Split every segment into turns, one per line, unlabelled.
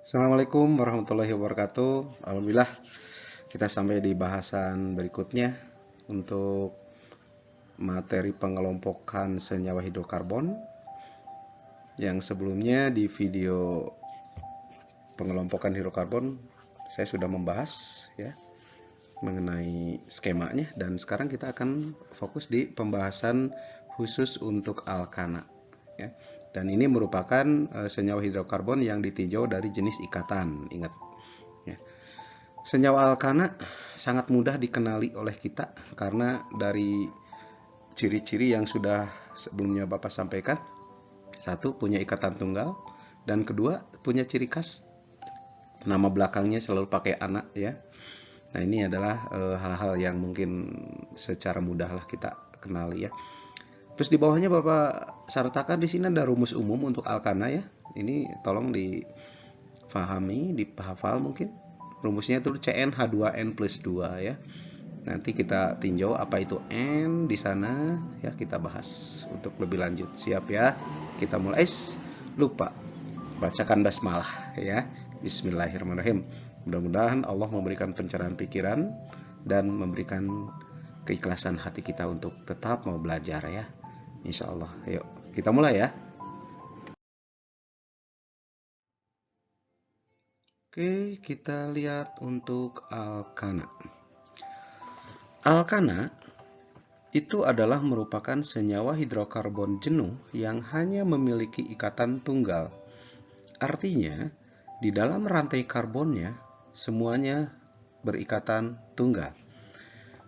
Assalamualaikum warahmatullahi wabarakatuh. Alhamdulillah kita sampai di bahasan berikutnya untuk materi pengelompokan senyawa hidrokarbon. Yang sebelumnya di video pengelompokan hidrokarbon saya sudah membahas ya mengenai skemanya, dan sekarang kita akan fokus di pembahasan khusus untuk alkana ya. Dan ini merupakan senyawa hidrokarbon yang ditinjau dari jenis ikatan. Ingat ya. Senyawa alkana sangat mudah dikenali oleh kita karena dari ciri-ciri yang sudah sebelumnya Bapak sampaikan. Satu, punya ikatan tunggal, dan kedua, punya ciri khas nama belakangnya selalu pakai anak ya. Nah, ini adalah hal-hal yang mungkin secara mudah lah kita kenali ya. Terus di bawahnya Bapak sertakan di sini ada rumus umum untuk alkana ya. Ini tolong difahami, dihafal mungkin. Rumusnya itu CnH2n plus 2 ya. Nanti kita tinjau apa itu N di sana ya, kita bahas untuk lebih lanjut. Siap ya? Kita mulai. Lupa bacakan basmalah ya. Bismillahirrahmanirrahim. Mudah-mudahan Allah memberikan pencerahan pikiran dan memberikan keikhlasan hati kita untuk tetap mau belajar ya. Insya Allah. Yuk kita mulai ya. Oke, kita lihat untuk alkana. Alkana itu adalah merupakan senyawa hidrokarbon jenuh yang hanya memiliki ikatan tunggal. Artinya, di dalam rantai karbonnya semuanya berikatan tunggal.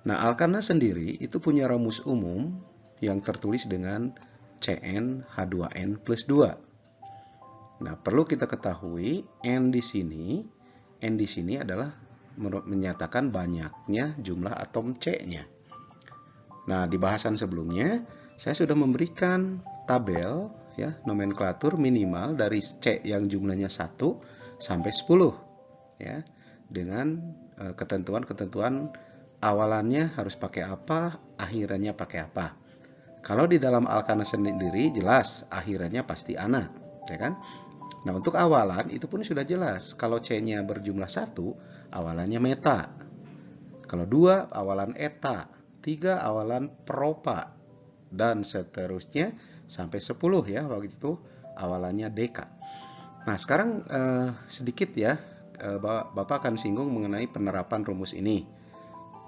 Nah, alkana sendiri itu punya rumus umum yang tertulis dengan CnH2n plus 2. Nah, perlu kita ketahui N di sini adalah menyatakan banyaknya jumlah atom C-nya. Nah, di bahasan sebelumnya saya sudah memberikan tabel ya, nomenklatur minimal dari C yang jumlahnya 1 sampai 10 ya, dengan ketentuan-ketentuan awalannya harus pakai apa, akhirannya pakai apa. Kalau di dalam alkana sendiri jelas akhirannya pasti ana, ya kan? Nah, untuk awalan itu pun sudah jelas. Kalau C-nya berjumlah 1, awalannya meta. Kalau 2, awalan eta. 3, awalan propa. Dan seterusnya sampai 10 ya, waktu itu awalannya deka. Nah, sekarang sedikit ya, Bapak akan singgung mengenai penerapan rumus ini.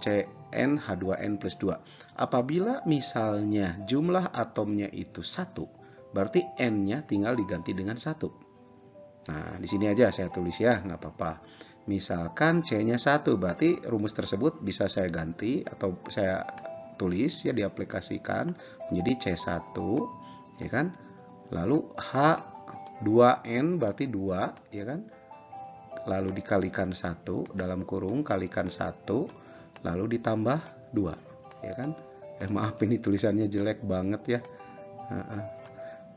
CnH2n plus 2. Apabila misalnya jumlah atomnya itu 1, berarti N-nya tinggal diganti dengan 1. Nah, di sini aja saya tulis ya, nggak apa-apa. Misalkan C-nya 1, berarti rumus tersebut bisa saya ganti atau saya tulis ya, diaplikasikan menjadi C1, ya kan? Lalu H2N berarti 2, ya kan? Lalu dikalikan 1 dalam kurung kalikan 1, lalu ditambah 2, ya kan? Maaf ini tulisannya jelek banget ya.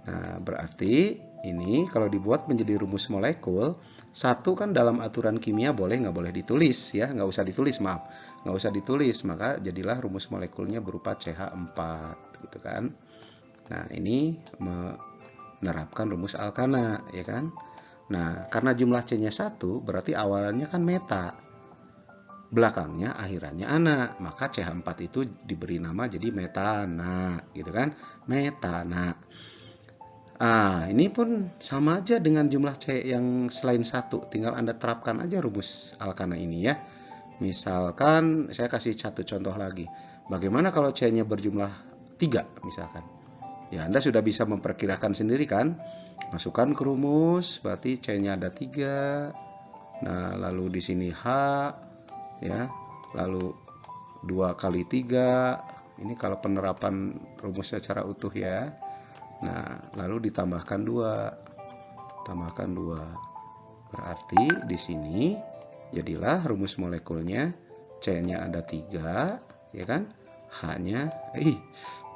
Nah, berarti ini kalau dibuat menjadi rumus molekul, 1 kan dalam aturan kimia boleh nggak boleh ditulis ya, nggak usah ditulis, maaf, nggak usah ditulis, maka jadilah rumus molekulnya berupa CH4 gitu kan. Nah, ini menerapkan rumus alkana ya kan. Nah, karena jumlah C-nya 1, berarti awalannya kan meta, belakangnya akhirannya ana, maka CH4 itu diberi nama jadi metana gitu kan, metana. Ini pun sama aja dengan jumlah C yang selain 1, tinggal Anda terapkan aja rumus alkana ini ya. Misalkan saya kasih satu contoh lagi. Bagaimana kalau C-nya berjumlah 3 misalkan? Ya, Anda sudah bisa memperkirakan sendiri kan? Masukkan ke rumus, berarti C-nya ada 3. Nah, lalu di sini H ya. Lalu 2 kali 3. Ini kalau penerapan rumus secara utuh ya. Nah, lalu ditambahkan 2. Tambahkan 2. Berarti di sini jadilah rumus molekulnya C-nya ada 3, ya kan? H-nya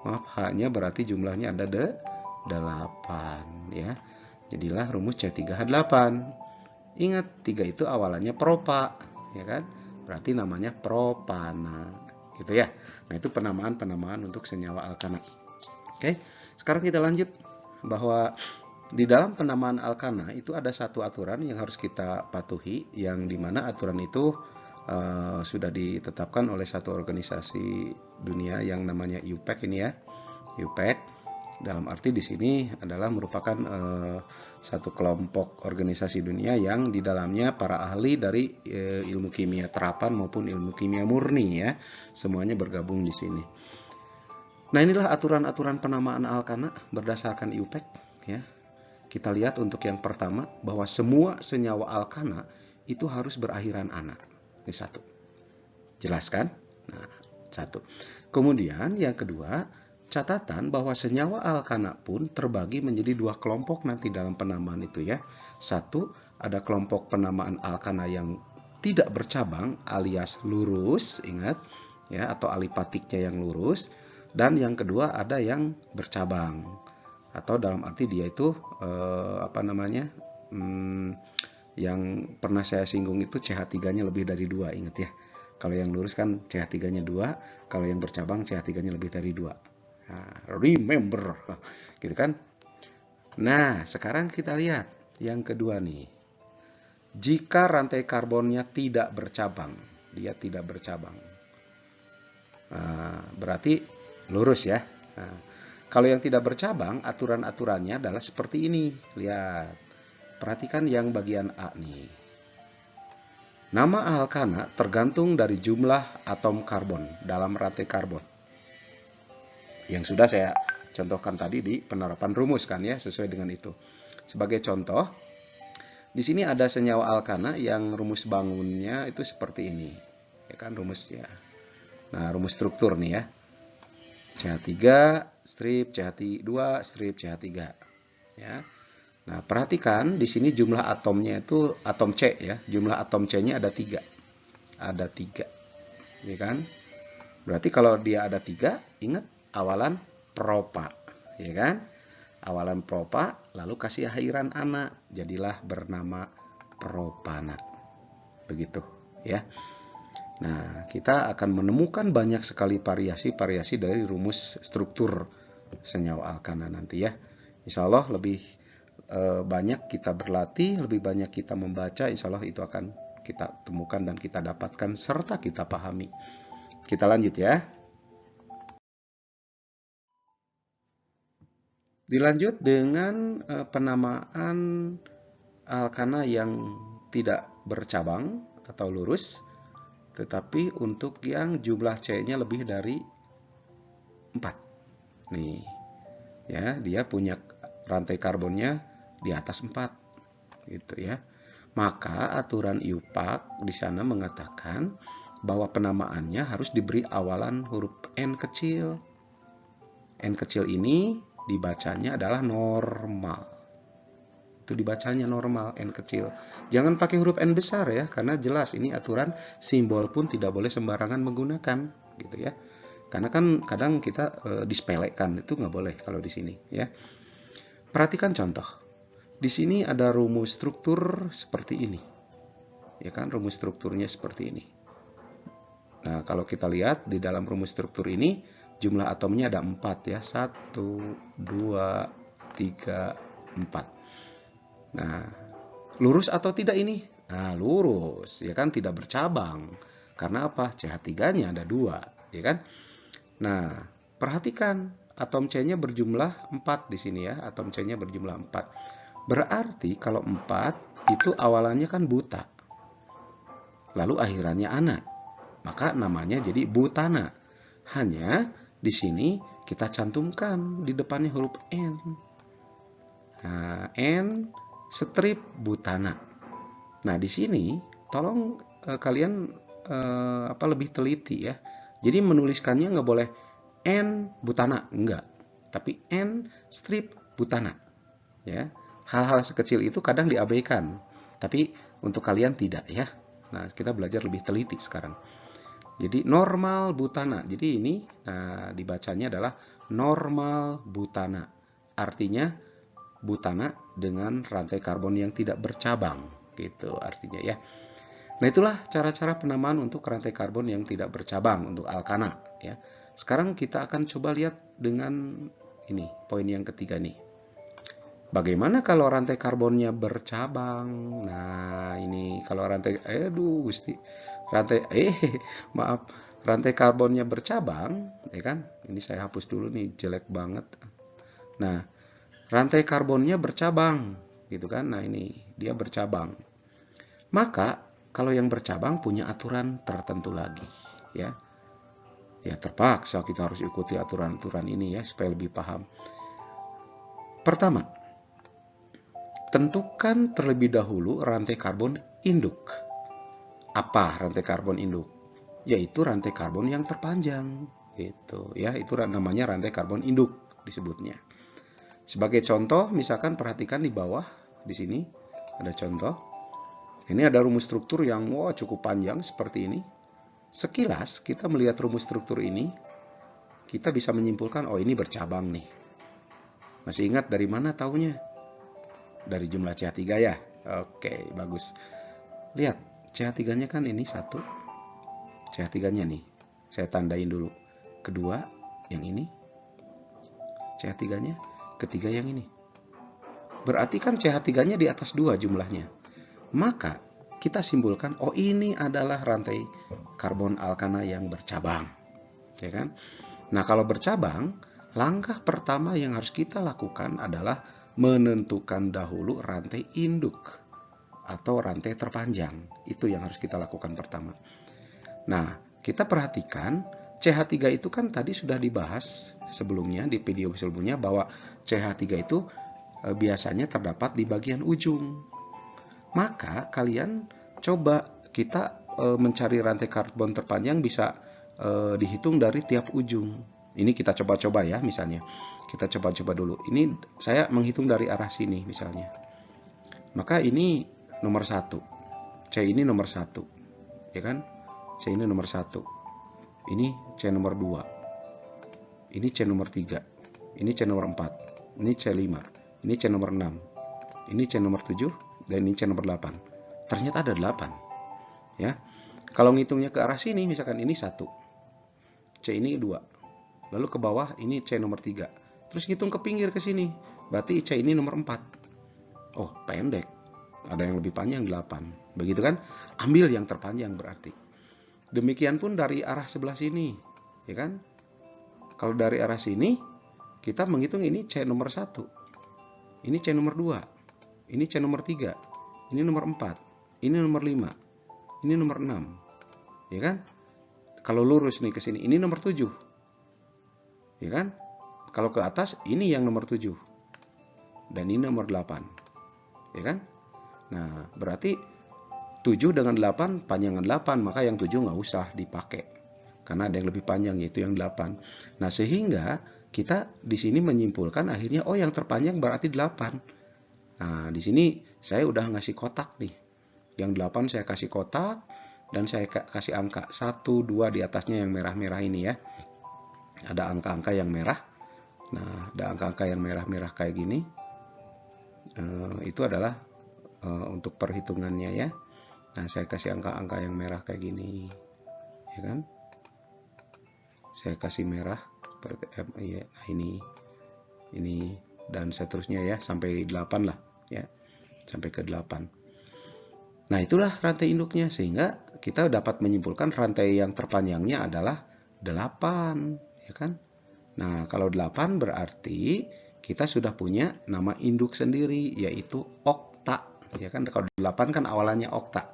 H-nya berarti jumlahnya ada 8 ya. Jadilah rumus C3H8. Ingat, 3 itu awalannya propa, ya kan? Berarti namanya propana, gitu ya. Nah, itu penamaan-penamaan untuk senyawa alkana. Oke. Sekarang kita lanjut bahwa Di dalam penamaan alkana itu ada satu aturan yang harus kita patuhi, yang dimana aturan itu sudah ditetapkan oleh satu organisasi dunia yang namanya IUPAC ini ya. IUPAC dalam arti di sini adalah merupakan satu kelompok organisasi dunia yang di dalamnya para ahli dari ilmu kimia terapan maupun ilmu kimia murni ya, semuanya bergabung di sini. Nah, inilah aturan-aturan penamaan alkana berdasarkan IUPAC ya. Kita lihat untuk yang pertama bahwa semua senyawa alkana itu harus berakhiran ana. Ini satu. Jelas kan? Nah, satu. Kemudian yang kedua, catatan bahwa senyawa alkana pun terbagi menjadi dua kelompok nanti dalam penamaan itu ya. Satu, ada kelompok penamaan alkana yang tidak bercabang alias lurus, ingat ya, atau alipatiknya yang lurus. Dan yang kedua ada yang bercabang. Atau dalam arti dia itu yang pernah saya singgung itu CH3-nya lebih dari 2, ingat ya. Kalau yang lurus kan CH3-nya 2, kalau yang bercabang CH3-nya lebih dari 2. Nah, remember, gitu kan. Nah, sekarang kita lihat yang kedua nih. Jika rantai karbonnya tidak bercabang, dia tidak bercabang. Nah, berarti lurus ya. Nah, kalau yang tidak bercabang, aturan-aturannya adalah seperti ini. Lihat, perhatikan yang bagian A nih. Nama alkana tergantung dari jumlah atom karbon dalam rantai karbon. Yang sudah saya contohkan tadi di penerapan rumus kan ya, sesuai dengan itu. Sebagai contoh, di sini ada senyawa alkana yang rumus bangunnya itu seperti ini. Ya kan rumusnya. Nah, rumus struktur nih ya. CH3 strip CH2 strip CH3 ya. Nah, perhatikan di sini jumlah atomnya itu atom C ya. Jumlah atom C-nya ada 3. Ada 3. Ya kan? Berarti kalau dia ada 3, ingat awalan propa, ya kan? Awalan propa lalu kasih akhiran ana, jadilah bernama propana. Begitu ya. Nah, kita akan menemukan banyak sekali variasi-variasi dari rumus struktur senyawa alkana nanti ya. Insya Allah lebih banyak kita berlatih, lebih banyak kita membaca, insya Allah itu akan kita temukan dan kita dapatkan serta kita pahami. Kita lanjut ya. Dilanjut dengan penamaan alkana yang tidak bercabang atau lurus. Tetapi untuk yang jumlah C-nya lebih dari 4. Nih. Ya, dia punya rantai karbonnya di atas 4. Gitu ya. Maka aturan IUPAC di sana mengatakan bahwa penamaannya harus diberi awalan huruf N kecil. N kecil ini dibacanya adalah normal. Itu dibacanya normal, N kecil. Jangan pakai huruf N besar ya, karena jelas ini aturan simbol pun tidak boleh sembarangan menggunakan, gitu ya. Karena kan kadang kita disepelekan, itu nggak boleh kalau di sini ya. Perhatikan contoh. Di sini ada rumus struktur seperti ini. Ya kan, rumus strukturnya seperti ini. Nah, kalau kita lihat di dalam rumus struktur ini, jumlah atomnya ada 4 ya. 1, 2, 3, 4. Nah, lurus atau tidak ini? Nah, lurus, ya kan, tidak bercabang. Karena apa? CH3-nya ada 2, ya kan? Nah, perhatikan atom C-nya berjumlah 4 di sini ya. Atom C-nya berjumlah 4. Berarti kalau 4 itu awalannya kan buta. Lalu akhirannya ana. Maka namanya jadi butana. Hanya di sini kita cantumkan di depannya huruf N. Nah, N strip butana. Nah, di sini tolong kalian lebih teliti ya. Jadi menuliskannya nggak boleh N butana, enggak. Tapi N strip butana. Ya. Hal-hal sekecil itu kadang diabaikan. Tapi untuk kalian tidak ya. Nah, kita belajar lebih teliti sekarang. Jadi normal butana. Jadi ini dibacanya adalah normal butana. Artinya butana dengan rantai karbon yang tidak bercabang, gitu artinya ya. Nah, itulah cara-cara penamaan untuk rantai karbon yang tidak bercabang untuk alkana ya. Sekarang kita akan coba lihat dengan ini, poin yang ketiga nih. Bagaimana kalau rantai karbonnya bercabang? Nah, ini kalau rantai, aduh, Gusti, rantai, maaf, rantai karbonnya bercabang, ya kan? Ini saya hapus dulu nih, jelek banget. Nah, rantai karbonnya bercabang, gitu kan? Nah, ini dia bercabang. Maka kalau yang bercabang punya aturan tertentu lagi, ya. Ya terpaksa kita harus ikuti aturan-aturan ini ya supaya lebih paham. Pertama, tentukan terlebih dahulu rantai karbon induk. Apa rantai karbon induk? Yaitu rantai karbon yang terpanjang. Itu ya, itu namanya rantai karbon induk disebutnya. Sebagai contoh, misalkan perhatikan di bawah di sini ada contoh. Ini ada rumus struktur yang cukup panjang seperti ini. Sekilas kita melihat rumus struktur ini, kita bisa menyimpulkan oh ini bercabang nih. Masih ingat dari mana taunya? Dari jumlah CH3 ya. Oke, bagus. Lihat, CH3-nya kan ini 1. CH3-nya nih. Saya tandain dulu. Kedua, yang ini. CH3-nya. Ketiga yang ini. Berarti kan CH3-nya di atas 2 jumlahnya. Maka kita simpulkan, oh ini adalah rantai karbon alkana yang bercabang. Ya kan? Nah, kalau bercabang, langkah pertama yang harus kita lakukan adalah menentukan dahulu rantai induk atau rantai terpanjang. Itu yang harus kita lakukan pertama. Nah, kita perhatikan CH3 itu kan tadi sudah dibahas sebelumnya di video sebelumnya bahwa CH3 itu biasanya terdapat di bagian ujung. Maka kalian coba kita mencari rantai karbon terpanjang bisa dihitung dari tiap ujung. Ini kita coba-coba ya misalnya. Kita coba-coba dulu. Ini saya menghitung dari arah sini misalnya. Maka ini nomor 1. C ini nomor 1. Ya kan? C ini nomor 1. Ini C nomor 2. Ini C nomor 3. Ini C nomor 4. Ini C5. Ini C nomor 6. Ini C nomor 7 dan ini C nomor 8. Ternyata ada 8. Ya. Kalau ngitungnya ke arah sini misalkan ini 1. C ini 2. Lalu ke bawah ini C nomor 3. Terus ngitung ke pinggir ke sini. Berarti C ini nomor 4. Oh, pendek. Ada yang lebih panjang 8. Begitu kan? Ambil yang terpanjang berarti. Demikian pun dari arah sebelah sini, ya kan? Kalau dari arah sini, kita menghitung ini C nomor 1. Ini C nomor 2. Ini C nomor 3. Ini nomor 4. Ini nomor 5. Ini nomor 6. Ya kan? Kalau lurus nih ke sini, ini nomor 7. Ya kan? Kalau ke atas, ini yang nomor 7. Dan ini nomor 8. Ya kan? Nah, berarti 7 dengan 8 panjangan 8, maka yang 7 nggak usah dipakai. Karena ada yang lebih panjang yaitu yang 8. Nah, sehingga kita di sini menyimpulkan akhirnya oh yang terpanjang berarti 8. Nah, di sini saya udah ngasih kotak nih. Yang 8 saya kasih kotak dan saya kasih angka 1, 2 di atasnya yang merah-merah ini ya. Ada angka-angka yang merah. Nah, ada angka-angka yang merah-merah kayak gini. Itu adalah untuk perhitungannya ya. Nah, saya kasih angka-angka yang merah kayak gini, ya kan? Saya kasih merah seperti ya, ini dan seterusnya ya sampai 8 lah, ya, sampai ke 8. Nah, itulah rantai induknya sehingga kita dapat menyimpulkan rantai yang terpanjangnya adalah 8, ya kan? Nah, kalau 8 berarti kita sudah punya nama induk sendiri yaitu okta, ya kan? Kalau 8 kan awalannya okta.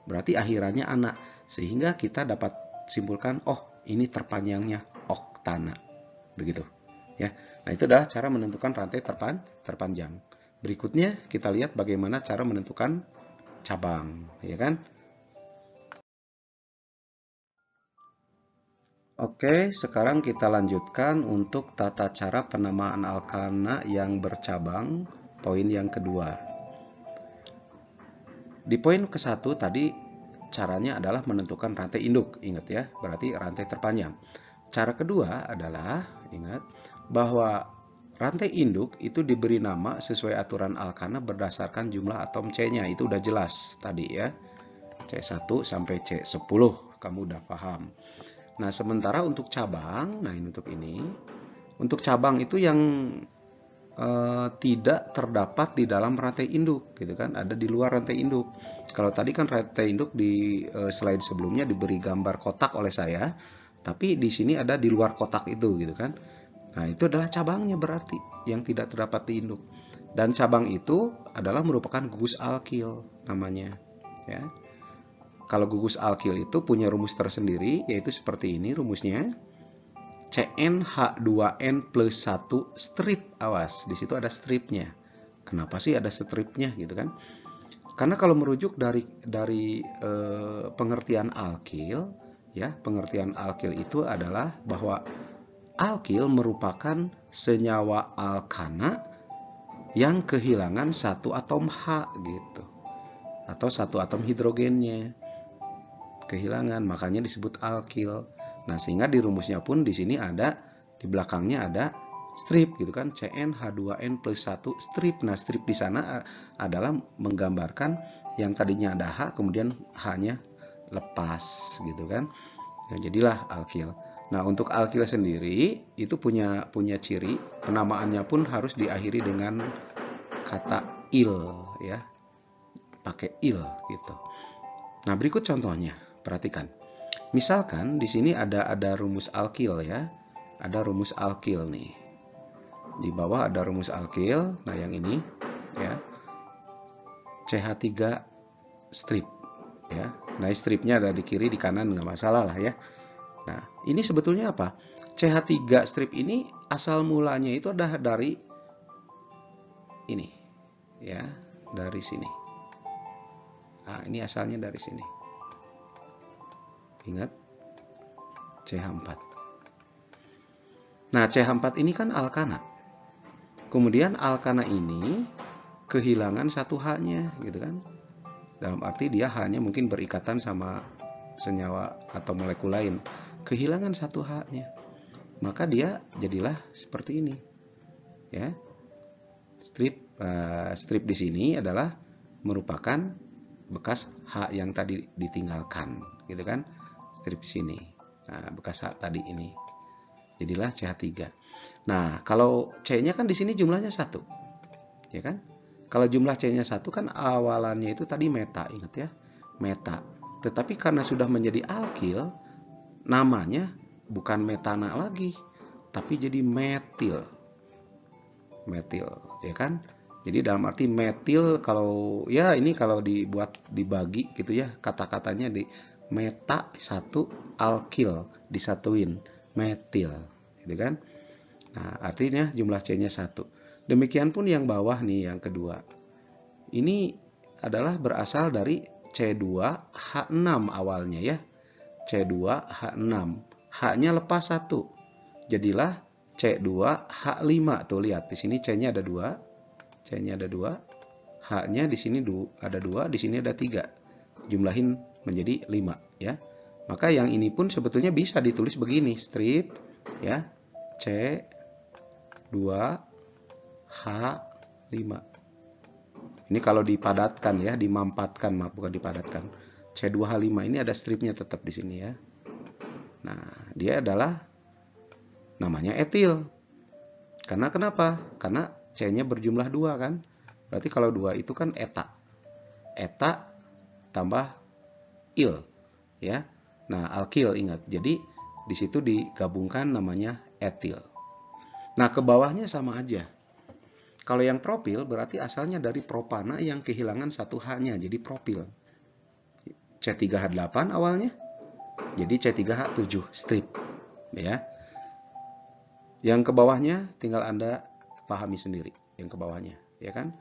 Berarti akhirannya anak. Sehingga kita dapat simpulkan, oh ini terpanjangnya oktana. Begitu. Ya. Nah itu adalah cara menentukan rantai terpanjang. Berikutnya kita lihat bagaimana cara menentukan cabang. Ya kan? Oke, sekarang kita lanjutkan untuk tata cara penamaan alkana yang bercabang. Poin yang kedua. Di poin ke-1 tadi caranya adalah menentukan rantai induk, ingat ya, berarti rantai terpanjang. Cara kedua adalah, ingat, bahwa rantai induk itu diberi nama sesuai aturan alkana berdasarkan jumlah atom C-nya, itu udah jelas tadi ya, C1 sampai C10, kamu udah paham. Nah, sementara untuk cabang, nah ini untuk cabang itu yang tidak terdapat di dalam rantai induk, gitu kan? Ada di luar rantai induk. Kalau tadi kan rantai induk di slide sebelumnya diberi gambar kotak oleh saya, tapi di sini ada di luar kotak itu, gitu kan? Nah, itu adalah cabangnya berarti yang tidak terdapat di induk. Dan cabang itu adalah merupakan gugus alkil namanya, ya. Kalau gugus alkil itu punya rumus tersendiri, yaitu seperti ini rumusnya. CnH2n plus 1 strip. Awas, di situ ada stripnya. Kenapa sih ada stripnya gitu kan? Karena kalau merujuk dari pengertian alkil, ya, pengertian alkil itu adalah bahwa alkil merupakan senyawa alkana yang kehilangan satu atom H gitu, atau satu atom hidrogennya kehilangan, makanya disebut alkil. Nah, sehingga di rumusnya pun di sini ada, di belakangnya ada strip gitu kan, CnH2n plus 1 strip. Nah, strip di sana adalah menggambarkan yang tadinya ada H, kemudian H-nya lepas gitu kan. Nah, jadilah alkil. Nah, untuk alkil sendiri itu punya ciri, penamaannya pun harus diakhiri dengan kata il, ya, pakai il gitu. Nah, berikut contohnya, perhatikan. Misalkan di sini ada rumus alkil, ya. Ada rumus alkil nih. Di bawah ada rumus alkil. Nah, yang ini, ya. CH3 strip, ya. Nah, stripnya ada di kiri, di kanan, nggak masalah lah, ya. Nah, ini sebetulnya apa? CH3 strip ini asal mulanya itu ada dari ini, ya, dari sini. Nah, ini asalnya dari sini. Ingat, CH4. Nah, CH4 ini kan alkana. Kemudian alkana ini kehilangan satu H-nya, gitu kan. Dalam arti dia H-nya mungkin berikatan sama senyawa atau molekul lain. Kehilangan satu H-nya. Maka dia jadilah seperti ini. Ya. Strip di sini adalah merupakan bekas H yang tadi ditinggalkan, gitu kan. Strip sini. Nah, bekas H tadi ini. Jadilah CH3. Nah, kalau C-nya kan di sini jumlahnya 1. Ya kan? Kalau jumlah C-nya 1 kan awalannya itu tadi meta, ingat ya? Meta. Tetapi karena sudah menjadi alkil, namanya bukan metana lagi, tapi jadi metil. Metil, ya kan? Jadi dalam arti metil, kalau ya ini kalau dibuat dibagi gitu ya, kata-katanya di meta 1 alkil disatuin metil, gitu kan? Nah, artinya jumlah C-nya 1. Demikian pun yang bawah nih, yang kedua. Ini adalah berasal dari C2H6 awalnya, ya. C2H6. H-nya lepas 1. Jadilah C2H5. Tuh lihat, di sini C-nya ada 2. C-nya ada 2. H-nya di sini ada 2, di sini ada 3. Jumlahin menjadi 5, ya. Maka yang ini pun sebetulnya bisa ditulis begini, strip, ya. C2H5. Ini kalau dipadatkan, ya, dimampatkan, maaf, bukan dipadatkan. C2H5 ini ada stripnya tetap di sini, ya. Nah, dia adalah namanya etil. Karena kenapa? Karena C-nya berjumlah 2 kan. Berarti kalau 2 itu kan eta. Eta tambah il, ya. Nah, alkil ingat. Jadi di situ digabungkan namanya etil. Nah, ke bawahnya sama aja. Kalau yang propil berarti asalnya dari propana yang kehilangan satu H-nya, jadi propil. C3H8 awalnya, jadi C3H7 strip, ya. Yang ke bawahnya tinggal Anda pahami sendiri, yang ke bawahnya, ya kan?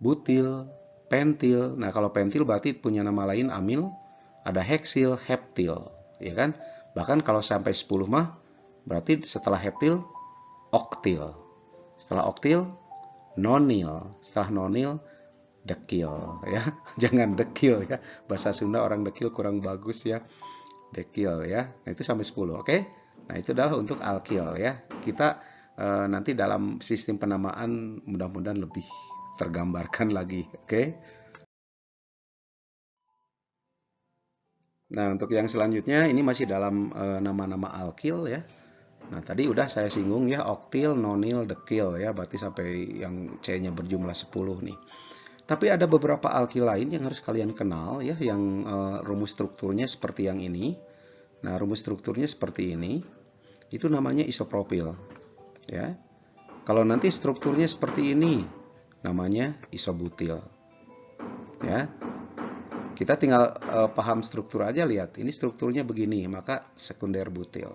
Butil, pentil. Nah, kalau pentil berarti punya nama lain amil, ada heksil, heptil, ya kan? Bahkan kalau sampai 10 mah berarti setelah heptil oktil. Setelah oktil nonil, setelah nonil dekil, ya. Jangan dekil, ya. Bahasa Sunda orang dekil kurang bagus, ya. Dekil, ya. Nah, itu sampai 10, oke? Nah, itu adalah untuk alkil, ya. Kita nanti dalam sistem penamaan mudah-mudahan lebih tergambarkan lagi, oke? Nah, untuk yang selanjutnya ini masih dalam nama-nama alkil, ya. Nah, tadi udah saya singgung ya, oktil, nonil, dekil ya, berarti sampai yang C-nya berjumlah 10 nih. Tapi ada beberapa alkil lain yang harus kalian kenal ya, yang rumus strukturnya seperti yang ini. Nah, rumus strukturnya seperti ini. Itu namanya isopropil. Ya. Kalau nanti strukturnya seperti ini, namanya isobutil. Ya. Kita tinggal paham struktur aja, lihat. Ini strukturnya begini, maka sekunder butil.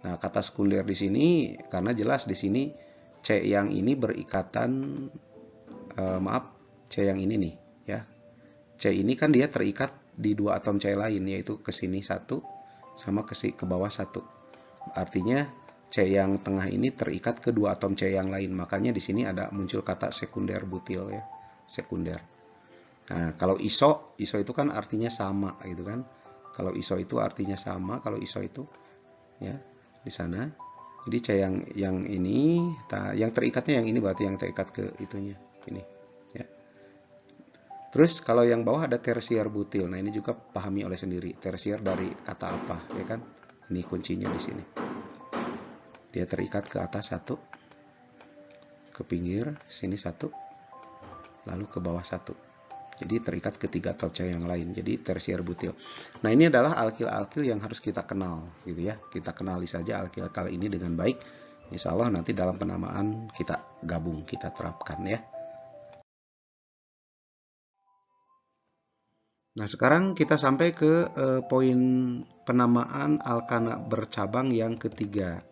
Nah, kata sekunder di sini karena jelas di sini C yang ini berikatan C yang ini nih ya. C ini kan dia terikat di dua atom C lain, yaitu ke sini satu sama ke bawah satu. Artinya C yang tengah ini terikat ke dua atom C yang lain. Makanya di sini ada muncul kata sekunder butil ya, sekunder. Nah, kalau iso itu kan artinya sama gitu kan. Kalau iso itu artinya sama, kalau iso itu ya di sana. Jadi C yang ini, yang terikatnya yang ini berarti yang terikat ke itunya ini. Ya. Terus kalau yang bawah ada tersier butil. Nah, ini juga pahami oleh sendiri. Tersier dari kata apa, ya kan? Ini kuncinya di sini. Dia terikat ke atas satu, ke pinggir sini satu, lalu ke bawah satu. Jadi terikat ke tiga atom C yang lain. Jadi tersier butil. Nah, ini adalah alkil-alkil yang harus kita kenal, gitu ya. Kita kenali saja alkil-alkil ini dengan baik. Insya Allah nanti dalam penamaan kita gabung, kita terapkan ya. Nah, sekarang kita sampai ke poin penamaan alkana bercabang yang ketiga,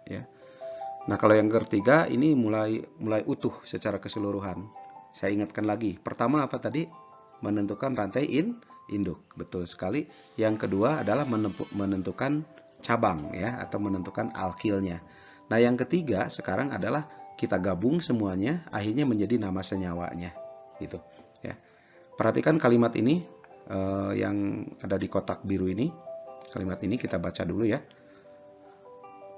ya. Nah, kalau yang ketiga ini mulai utuh secara keseluruhan. Saya ingatkan lagi. Pertama apa tadi? Menentukan rantai induk. Betul sekali. Yang kedua adalah menentukan cabang ya, atau menentukan alkilnya. Nah, yang ketiga sekarang adalah kita gabung semuanya, akhirnya menjadi nama senyawanya. Gitu ya. Perhatikan kalimat ini yang ada di kotak biru ini. Kalimat ini kita baca dulu ya.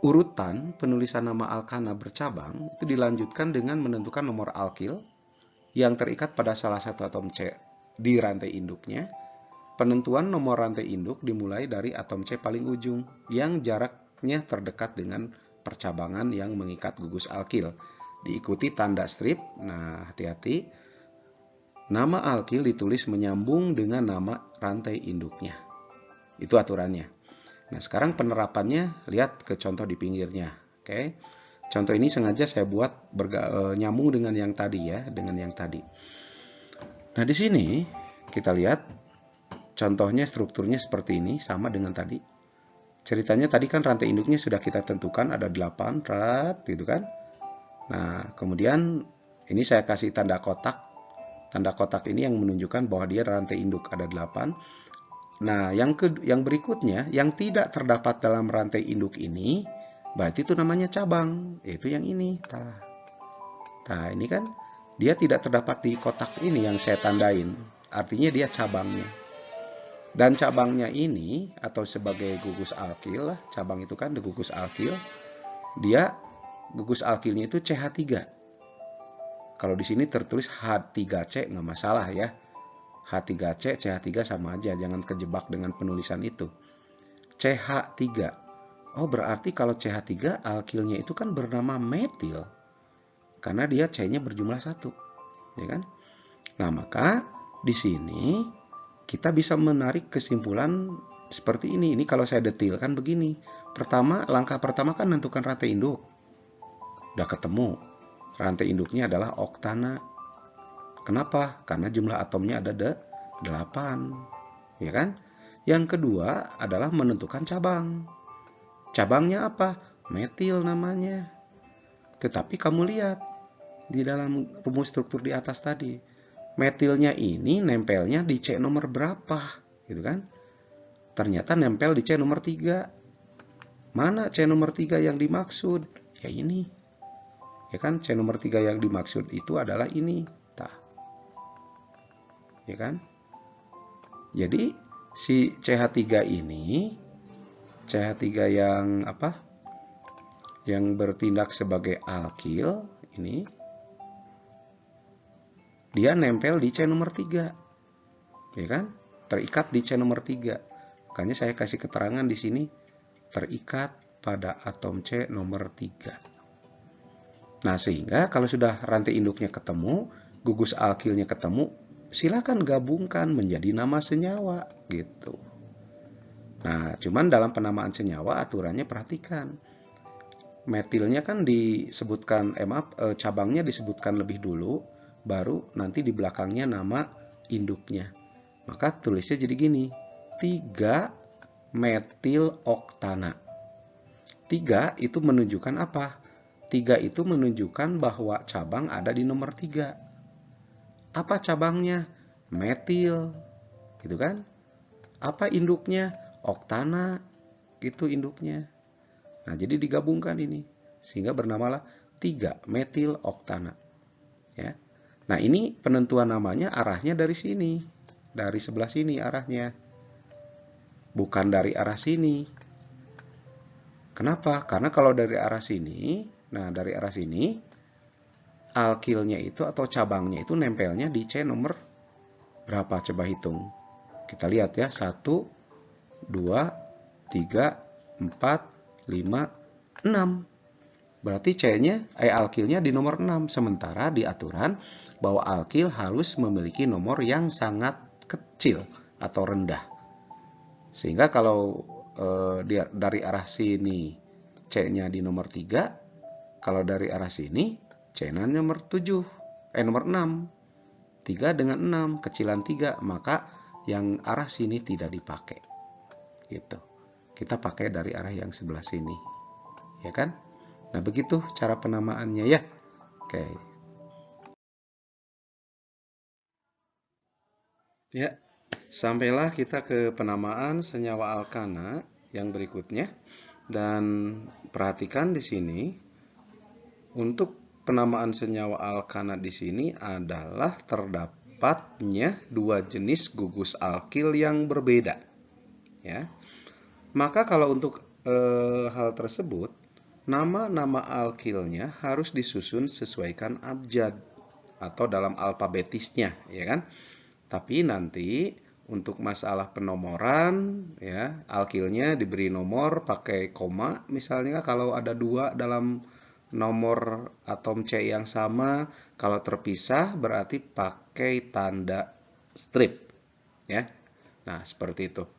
Urutan penulisan nama alkana bercabang itu dilanjutkan dengan menentukan nomor alkil yang terikat pada salah satu atom C di rantai induknya. Penentuan nomor rantai induk dimulai dari atom C paling ujung yang jaraknya terdekat dengan percabangan yang mengikat gugus alkil. Diikuti tanda strip. Nah, hati-hati. Nama alkil ditulis menyambung dengan nama rantai induknya. Itu aturannya. Nah, sekarang penerapannya, lihat ke contoh di pinggirnya. Oke. Contoh ini sengaja saya buat nyambung dengan yang tadi ya, dengan yang tadi. Nah, di sini kita lihat contohnya strukturnya seperti ini, sama dengan tadi. Ceritanya tadi kan rantai induknya sudah kita tentukan ada 8 gitu kan. Nah, kemudian ini saya kasih tanda kotak. Tanda kotak ini yang menunjukkan bahwa dia rantai induk ada 8. Nah, yang berikutnya, yang tidak terdapat dalam rantai induk ini, berarti itu namanya cabang, yaitu yang ini. Nah, ini kan dia tidak terdapat di kotak ini yang saya tandain, artinya dia cabangnya. Dan cabangnya ini, atau sebagai gugus alkil, cabang itu kan gugus alkil, dia gugus alkilnya itu CH3. Kalau di sini tertulis H3C, nggak masalah ya. H3C, CH3 sama aja, jangan kejebak dengan penulisan itu. CH3. Oh, berarti kalau CH3 alkilnya itu kan bernama metil. Karena dia C-nya berjumlah 1. Ya kan? Nah, maka di sini kita bisa menarik kesimpulan seperti ini. Ini kalau saya detilkan begini. Langkah pertama kan menentukan rantai induk. Udah ketemu. Rantai induknya adalah oktana. Kenapa? Karena jumlah atomnya ada 8. Ya kan? Yang kedua adalah menentukan cabang. Cabangnya apa? Metil namanya. Tetapi kamu lihat di dalam rumus struktur di atas tadi, metilnya ini nempelnya di C nomor berapa? Gitu kan? Ternyata nempel di C nomor 3. Mana C nomor 3 yang dimaksud? Ya ini. Ya kan? C nomor 3 yang dimaksud itu adalah ini. Ya kan? Jadi si CH3 ini, CH3 yang apa? Yang bertindak sebagai alkil ini, dia nempel di C nomor 3. Ya kan? Terikat di C nomor 3. Makanya saya kasih keterangan di sini terikat pada atom C nomor 3. Nah, sehingga kalau sudah rantai induknya ketemu, gugus alkilnya ketemu, silakan gabungkan menjadi nama senyawa gitu. Nah, cuman dalam penamaan senyawa aturannya perhatikan. Metilnya kan disebutkan, cabangnya disebutkan lebih dulu, baru nanti di belakangnya nama induknya. Maka tulisnya jadi gini, 3 metil oktana. 3 itu menunjukkan apa? 3 itu menunjukkan bahwa cabang ada di nomor 3. Apa cabangnya? Metil, gitu kan? Apa induknya? Oktana, itu induknya. Nah, jadi digabungkan ini, sehingga bernamalah 3 metil oktana. Ya. Nah, ini penentuan namanya arahnya dari sini, dari sebelah sini arahnya, bukan dari arah sini. Kenapa? Karena kalau dari arah sini, nah dari arah sini, alkilnya itu atau cabangnya itu nempelnya di C nomor berapa? Coba hitung. Kita lihat ya, 1, 2, 3, 4, 5, 6. Berarti C-nya, alkilnya di nomor 6. Sementara di aturan bahwa alkil harus memiliki nomor yang sangat kecil atau rendah. Sehingga kalau dari arah sini C-nya di nomor 3, kalau dari arah sini C-nya nomor 7, nomor 6. 3 dengan 6, kecilan 3, maka yang arah sini tidak dipakai. Gitu. Kita pakai dari arah yang sebelah sini. Ya kan? Nah, begitu cara penamaannya ya. Oke. Ya, sampailah kita ke penamaan senyawa alkana yang berikutnya. Dan perhatikan di sini, untuk penamaan senyawa alkana di sini adalah terdapatnya 2 jenis gugus alkil yang berbeda. Ya. Maka kalau untuk hal tersebut, nama-nama alkilnya harus disusun sesuaikan abjad atau dalam alfabetisnya, ya kan? Tapi nanti untuk masalah penomoran, ya, alkilnya diberi nomor pakai koma, misalnya kalau ada 2 dalam nomor atom C yang sama, kalau terpisah berarti pakai tanda strip, ya. Nah, seperti itu.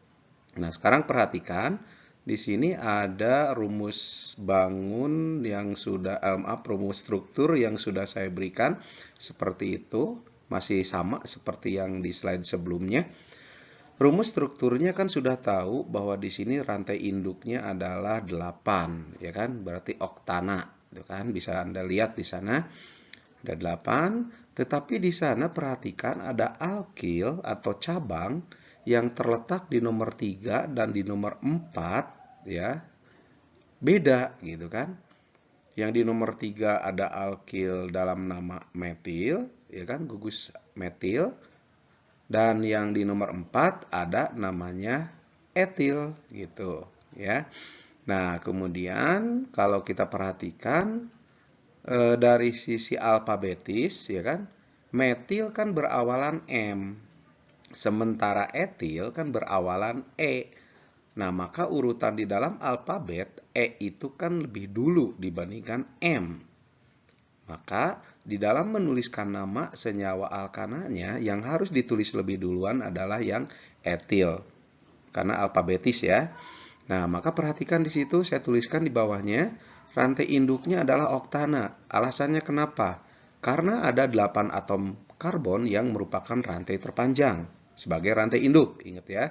Nah, sekarang perhatikan, di sini ada rumus bangun yang sudah, rumus struktur yang sudah saya berikan seperti itu. Masih sama seperti yang di slide sebelumnya. Rumus strukturnya kan sudah tahu bahwa di sini rantai induknya adalah 8, ya kan? Berarti oktana, itu kan? Bisa Anda lihat di sana ada 8, tetapi di sana perhatikan ada alkil atau cabang yang terletak di nomor 3 dan di nomor 4, ya. Beda gitu kan? Yang di nomor 3 ada alkil dalam nama metil, ya kan, gugus metil. Dan yang di nomor 4 ada namanya etil gitu, ya. Nah, kemudian kalau kita perhatikan dari sisi alfabetis, ya kan, metil kan berawalan M, sementara etil kan berawalan E. Nah, maka urutan di dalam alfabet E itu kan lebih dulu dibandingkan M. Maka di dalam menuliskan nama senyawa alkananya yang harus ditulis lebih duluan adalah yang etil. Karena alfabetis ya. Nah, maka perhatikan di situ saya tuliskan di bawahnya, rantai induknya adalah oktana. Alasannya kenapa? Karena ada 8 atom karbon yang merupakan rantai terpanjang sebagai rantai induk. Ingat ya.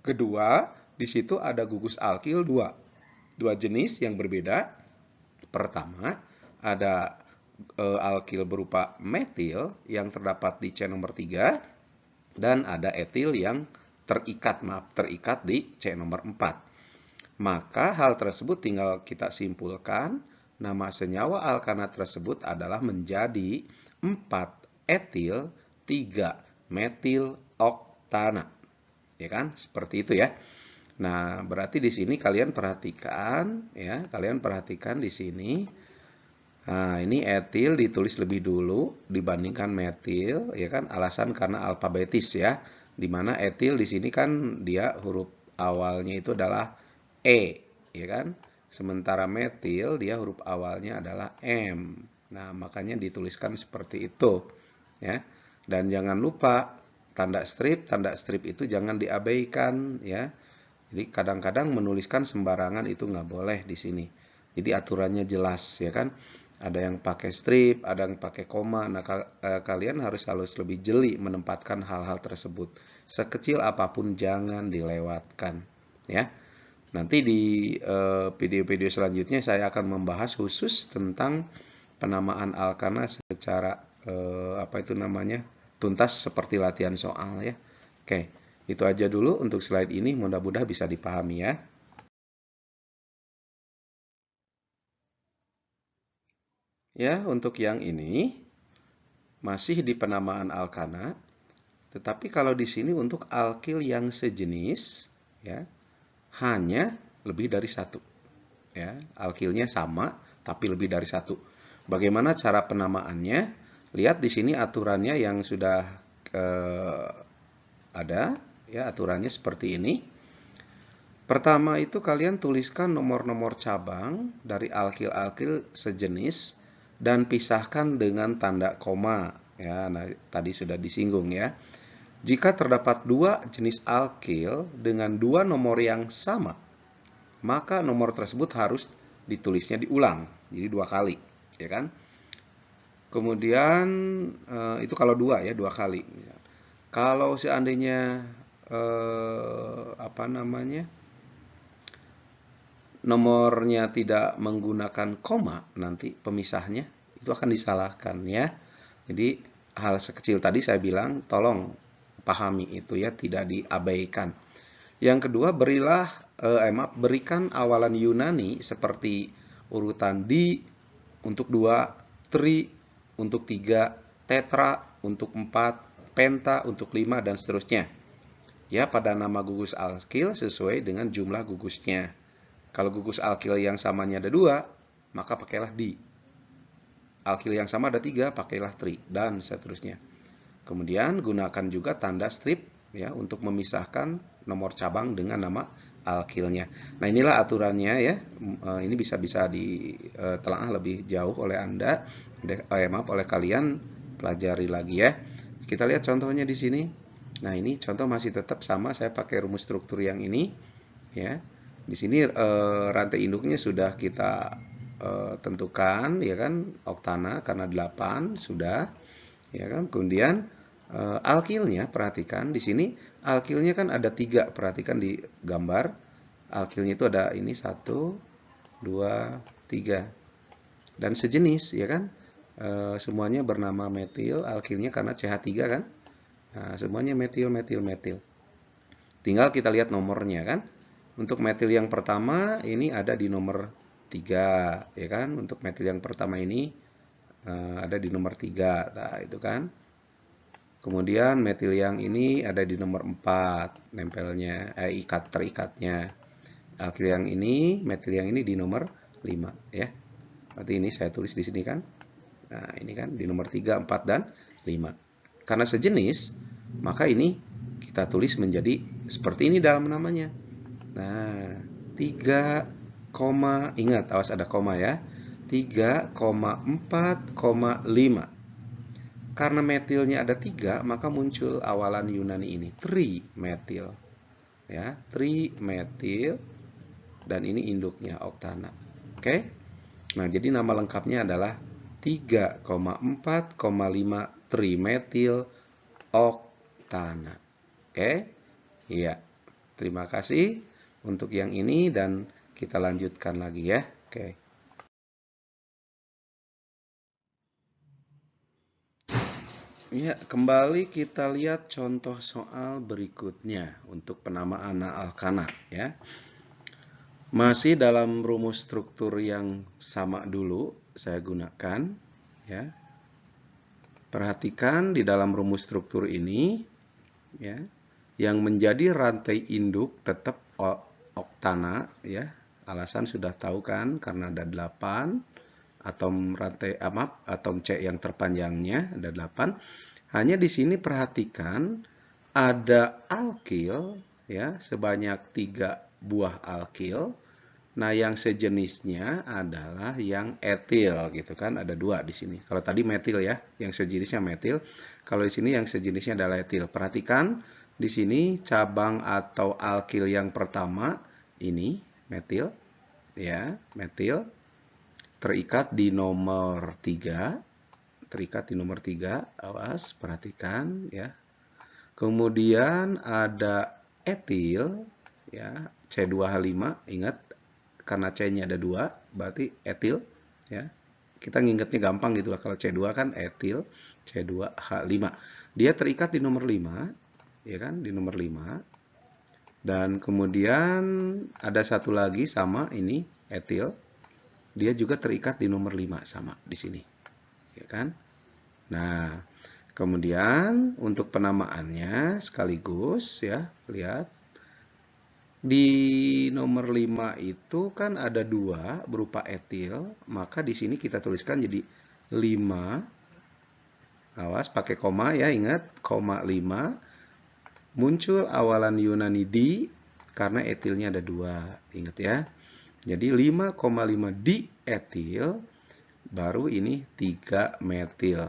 Kedua, di situ ada gugus alkil 2 jenis yang berbeda. Pertama, ada alkil berupa metil yang terdapat di C nomor 3 dan ada etil yang terikat di C nomor 4. Maka hal tersebut tinggal kita simpulkan, nama senyawa alkana tersebut adalah menjadi 4 etil 3 metil oktana. Ya kan? Seperti itu ya. Nah, berarti di sini kalian perhatikan ya, di sini. Nah, ini etil ditulis lebih dulu dibandingkan metil, ya kan? Alasan karena alfabetis ya. Dimana etil di sini kan dia huruf awalnya itu adalah E, ya kan? Sementara metil dia huruf awalnya adalah M. Nah, makanya dituliskan seperti itu, ya. Dan jangan lupa tanda strip itu jangan diabaikan, ya. Jadi kadang-kadang menuliskan sembarangan itu nggak boleh di sini. Jadi aturannya jelas, ya kan. Ada yang pakai strip, ada yang pakai koma. Nah, kalian harus lebih jeli menempatkan hal-hal tersebut. Sekecil apapun jangan dilewatkan, ya. Nanti di video-video selanjutnya saya akan membahas khusus tentang penamaan alkana secara tuntas seperti latihan soal, ya. Oke, itu aja dulu untuk slide ini, mudah-mudahan bisa dipahami, ya. Ya, untuk yang ini masih di penamaan alkana, tetapi kalau di sini untuk alkil yang sejenis, ya, hanya lebih dari satu. Ya, alkilnya sama, tapi lebih dari satu. Bagaimana cara penamaannya? Lihat di sini aturannya yang sudah ada, ya, aturannya seperti ini. Pertama itu kalian tuliskan nomor-nomor cabang dari alkil-alkil sejenis dan pisahkan dengan tanda koma. Ya, nah, tadi sudah disinggung, ya. Jika terdapat dua jenis alkil dengan dua nomor yang sama, maka nomor tersebut harus ditulisnya diulang, jadi 2 kali, ya kan? Kemudian itu kalau dua, ya, 2 kali. Kalau seandainya nomornya tidak menggunakan koma, nanti pemisahnya itu akan disalahkan, ya. Jadi hal sekecil tadi saya bilang, tolong pahami itu, ya, tidak diabaikan. Yang kedua, berikan awalan Yunani seperti urutan di untuk 2, tri untuk 3, tetra untuk 4, penta untuk 5, dan seterusnya. Ya, pada nama gugus alkil sesuai dengan jumlah gugusnya. Kalau gugus alkil yang samanya ada 2, maka pakailah di. Alkil yang sama ada 3, pakailah tri, dan seterusnya. Kemudian gunakan juga tanda strip, ya, untuk memisahkan nomor cabang dengan nama alkilnya. Nah, inilah aturannya, ya. Ini bisa ditelaah lebih jauh oleh Anda, oleh kalian, pelajari lagi, ya. Kita lihat contohnya di sini. Nah, ini contoh masih tetap sama, saya pakai rumus struktur yang ini, ya. Di sini rantai induknya sudah kita tentukan, ya kan, oktana karena 8 sudah, ya kan. Kemudian alkilnya, perhatikan di sini alkilnya kan ada 3, perhatikan di gambar alkilnya itu ada ini 1, 2, 3 dan sejenis, ya kan. Semuanya bernama metil, alkilnya karena CH3 kan. Nah, semuanya metil. Tinggal kita lihat nomornya, kan. Untuk metil yang pertama ini ada di nomor 3, ya kan. Untuk metil yang pertama ini ada di nomor 3. Nah, itu kan. Kemudian metil yang ini ada di nomor 4, nempelnya, terikatnya. Alkil yang ini, metil yang ini di nomor 5, ya. Berarti ini saya tulis di sini kan. Nah, ini kan di nomor 3, 4, dan 5. Karena sejenis, maka ini kita tulis menjadi seperti ini dalam namanya. Nah, 3, ingat, awas ada koma, ya. 3,4,5. Karena metilnya ada 3, maka muncul awalan Yunani ini, trimetil. Ya, trimetil, dan ini induknya oktana. Oke? Nah, jadi nama lengkapnya adalah 3,4,5 trimetil oktana. Oke? Iya. Terima kasih untuk yang ini, dan kita lanjutkan lagi, ya. Oke. Ya, kembali kita lihat contoh soal berikutnya untuk penamaan alkana, ya. Masih dalam rumus struktur yang sama dulu saya gunakan, ya. Perhatikan di dalam rumus struktur ini, ya, yang menjadi rantai induk tetap oktana, ya. Alasan sudah tahu kan, karena ada 8. Atom C yang terpanjangnya ada 8. Hanya di sini perhatikan ada alkil, ya, sebanyak 3 buah alkil Nah, yang sejenisnya adalah yang etil gitu kan. Ada dua di sini. Kalau tadi metil ya, yang sejenisnya metil. Kalau di sini yang sejenisnya adalah etil. Perhatikan di sini cabang atau alkil yang pertama ini metil ya, metil terikat di nomor 3, terikat di nomor 3. Awas, perhatikan ya. Kemudian ada etil ya, C2H5, ingat karena C-nya ada 2, berarti etil ya. Kita ngingetnya gampang gitu lah, kalau C2 kan etil, C2H5. Dia terikat di nomor 5 ya kan, di nomor 5. Dan kemudian ada satu lagi sama ini etil. Dia juga terikat di nomor 5 sama di sini. Ya kan? Nah, kemudian untuk penamaannya sekaligus ya, lihat di nomor 5 itu kan ada 2 berupa etil, maka di sini kita tuliskan jadi 5. Awas pakai koma ya, ingat koma 5. Muncul awalan Yunani di karena etilnya ada 2. Ingat ya. Jadi 5,5 di etil, baru ini 3 metil.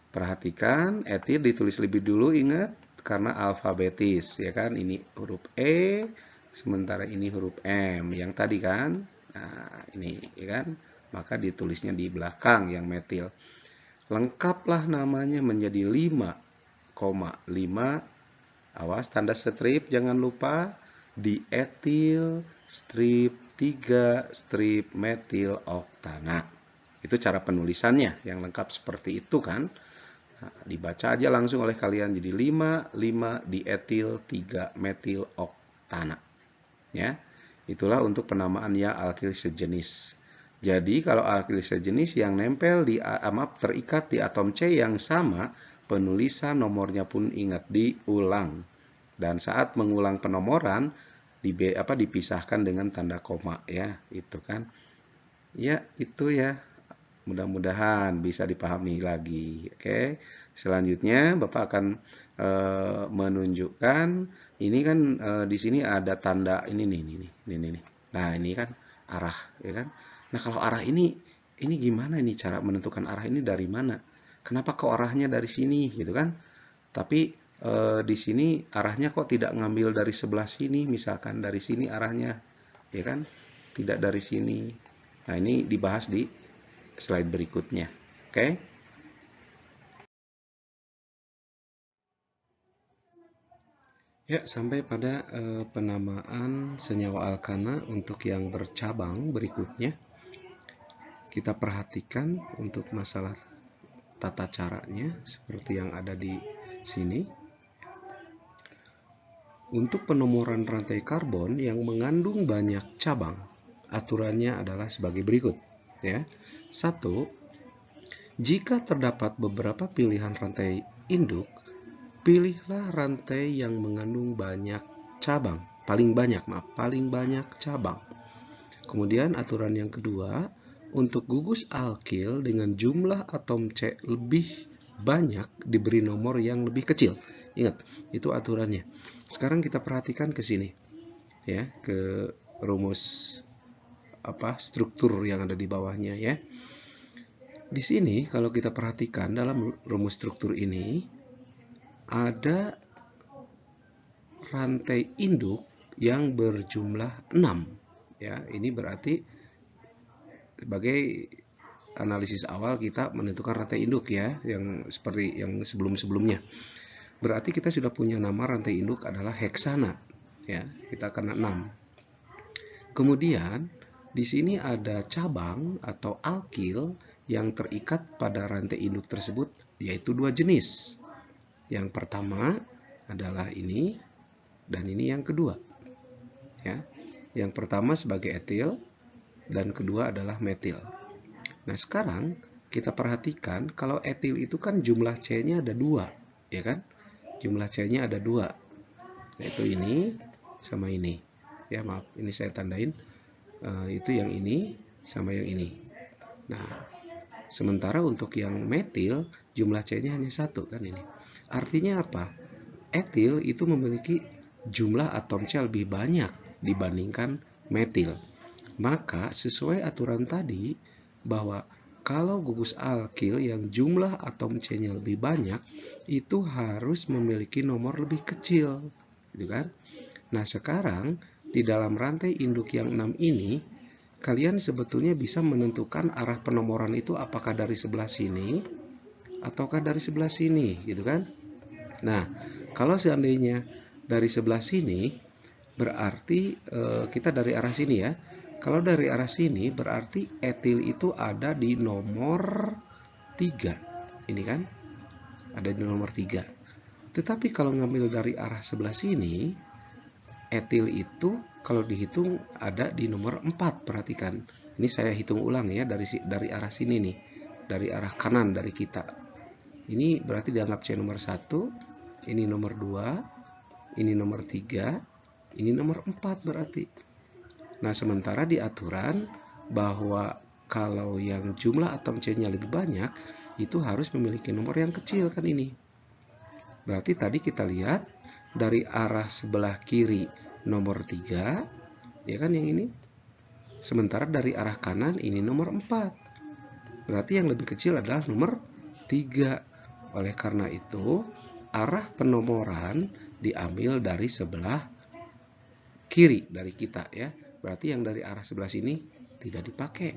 Perhatikan etil ditulis lebih dulu, ingat karena alfabetis ya kan. Ini huruf E, sementara ini huruf M yang tadi kan. Nah, ini ya kan. Maka ditulisnya di belakang yang metil. Lengkaplah namanya menjadi 5,5. Awas tanda strip jangan lupa, di etil strip 3 strip metil oktana. Itu cara penulisannya yang lengkap seperti itu kan. Nah, dibaca aja langsung oleh kalian jadi 5 di etil 3 metil oktana. Ya. Itulah untuk penamaan ya alkil sejenis. Jadi kalau alkil sejenis yang nempel di terikat di atom C yang sama, penulisan nomornya pun ingat diulang. Dan saat mengulang penomoran dipisahkan dengan tanda koma ya, itu kan. Ya, itu ya. Mudah-mudahan bisa dipahami lagi. Oke. Selanjutnya Bapak akan menunjukkan ini kan di sini ada tanda ini nih. Nah, ini kan arah ya kan. Nah, kalau arah ini gimana ini cara menentukan arah ini dari mana? Kenapa kok arahnya dari sini gitu kan? Tapi di sini arahnya kok tidak ngambil dari sebelah sini, misalkan dari sini arahnya ya kan? Tidak dari sini. Nah, ini dibahas di slide berikutnya. Oke. Ya, sampai pada penamaan senyawa alkana untuk yang bercabang berikutnya. Kita perhatikan untuk masalah tata caranya seperti yang ada di sini. Untuk penomoran rantai karbon yang mengandung banyak cabang, aturannya adalah sebagai berikut. Ya. 1. Jika terdapat beberapa pilihan rantai induk, pilihlah rantai yang mengandung banyak cabang, paling banyak cabang. Kemudian aturan yang kedua, untuk gugus alkil dengan jumlah atom C lebih banyak diberi nomor yang lebih kecil. Ingat, itu aturannya. Sekarang kita perhatikan ke sini. Ya, ke rumus struktur yang ada di bawahnya ya. Di sini kalau kita perhatikan dalam rumus struktur ini ada rantai induk yang berjumlah 6. Ya, ini berarti sebagai analisis awal kita menentukan rantai induk ya, yang seperti yang sebelum-sebelumnya. Berarti kita sudah punya nama rantai induk adalah heksana. Ya, kita kena 6. Kemudian di sini ada cabang atau alkil yang terikat pada rantai induk tersebut, yaitu 2 jenis. Yang pertama adalah ini, dan ini yang kedua. Ya, yang pertama sebagai etil, dan kedua adalah metil. Nah, sekarang kita perhatikan kalau etil itu kan jumlah C-nya ada 2, ya kan? Jumlah C-nya ada 2, yaitu ini sama ini. Ya, maaf, ini saya tandain. Itu yang ini sama yang ini. Nah, sementara untuk yang metil jumlah C-nya hanya 1 kan ini. Artinya apa? Etil itu memiliki jumlah atom C lebih banyak dibandingkan metil. Maka sesuai aturan tadi bahwa kalau gugus alkil yang jumlah atom C-nya lebih banyak itu harus memiliki nomor lebih kecil, gitu kan? Nah, sekarang di dalam rantai induk yang 6 ini kalian sebetulnya bisa menentukan arah penomoran itu apakah dari sebelah sini ataukah dari sebelah sini, gitu kan? Nah, kalau seandainya dari sebelah sini berarti kita dari arah sini ya. Kalau dari arah sini berarti etil itu ada di nomor 3. Ini kan ada di nomor 3. Tetapi kalau ngambil dari arah sebelah sini, etil itu kalau dihitung ada di nomor 4. Perhatikan. Ini saya hitung ulang ya dari arah sini nih. Dari arah kanan dari kita. Ini berarti dianggap C nomor 1, ini nomor 2, ini nomor 3, ini nomor 4 berarti. Nah, sementara di aturan bahwa kalau yang jumlah atom C-nya lebih banyak, itu harus memiliki nomor yang kecil kan ini. Berarti tadi kita lihat dari arah sebelah kiri nomor 3, ya kan yang ini. Sementara dari arah kanan ini nomor 4. Berarti yang lebih kecil adalah nomor 3. Oleh karena itu, arah penomoran diambil dari sebelah kiri dari kita ya. Berarti yang dari arah sebelah sini tidak dipakai.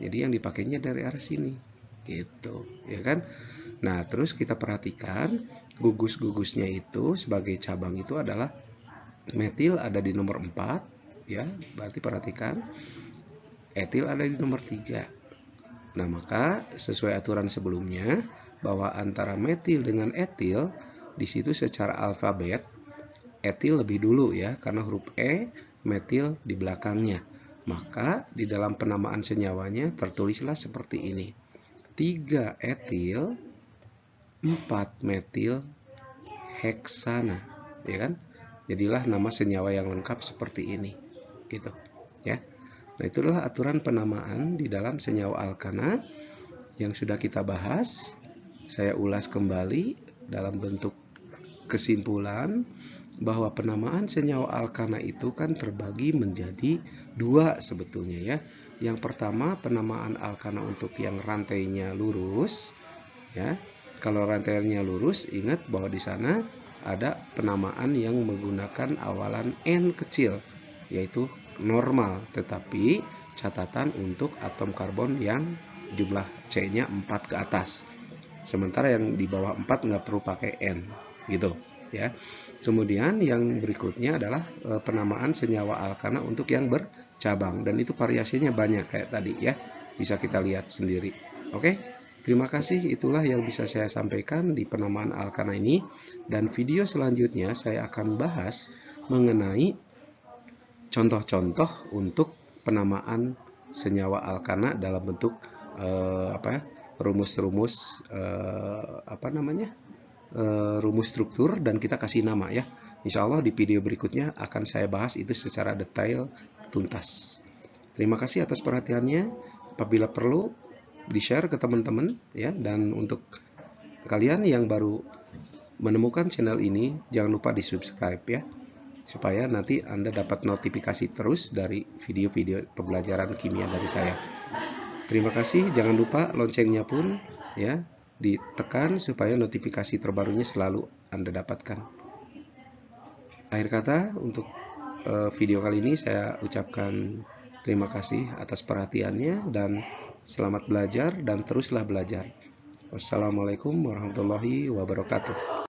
Jadi yang dipakainya dari arah sini. Gitu, ya kan? Nah, terus kita perhatikan gugus-gugusnya itu sebagai cabang itu adalah metil ada di nomor 4 ya. Berarti perhatikan etil ada di nomor 3. Nah, maka sesuai aturan sebelumnya bahwa antara metil dengan etil di situ secara alfabet etil lebih dulu ya, karena huruf E, metil di belakangnya. Maka di dalam penamaan senyawanya tertulislah seperti ini. 3 etil, 4 metil heksana, ya kan? Jadilah nama senyawa yang lengkap seperti ini. Gitu, ya. Nah, itulah aturan penamaan di dalam senyawa alkana yang sudah kita bahas. Saya ulas kembali dalam bentuk kesimpulan bahwa penamaan senyawa alkana itu kan terbagi menjadi 2 sebetulnya ya. Yang pertama penamaan alkana untuk yang rantainya lurus ya. Kalau rantainya lurus, ingat bahwa di sana ada penamaan yang menggunakan awalan N kecil, yaitu normal, tetapi catatan untuk atom karbon yang jumlah C-nya 4 ke atas. Sementara yang di bawah 4 nggak perlu pakai N, gitu ya. Kemudian yang berikutnya adalah penamaan senyawa alkana untuk yang bercabang, dan itu variasinya banyak kayak tadi ya, bisa kita lihat sendiri. Oke, terima kasih, itulah yang bisa saya sampaikan di penamaan alkana ini, dan video selanjutnya saya akan bahas mengenai contoh-contoh untuk penamaan senyawa alkana dalam bentuk rumus-rumus rumus struktur, dan kita kasih nama ya. Insya Allah di video berikutnya akan saya bahas itu secara detail tuntas. Terima kasih atas perhatiannya. Apabila perlu di-share ke teman-teman ya, dan untuk kalian yang baru menemukan channel ini jangan lupa di-subscribe ya, supaya nanti Anda dapat notifikasi terus dari video-video pembelajaran kimia dari saya. Terima kasih, jangan lupa loncengnya pun ya ditekan supaya notifikasi terbarunya selalu Anda dapatkan. Akhir kata, untuk video kali ini saya ucapkan terima kasih atas perhatiannya, dan selamat belajar dan teruslah belajar. Wassalamualaikum warahmatullahi wabarakatuh.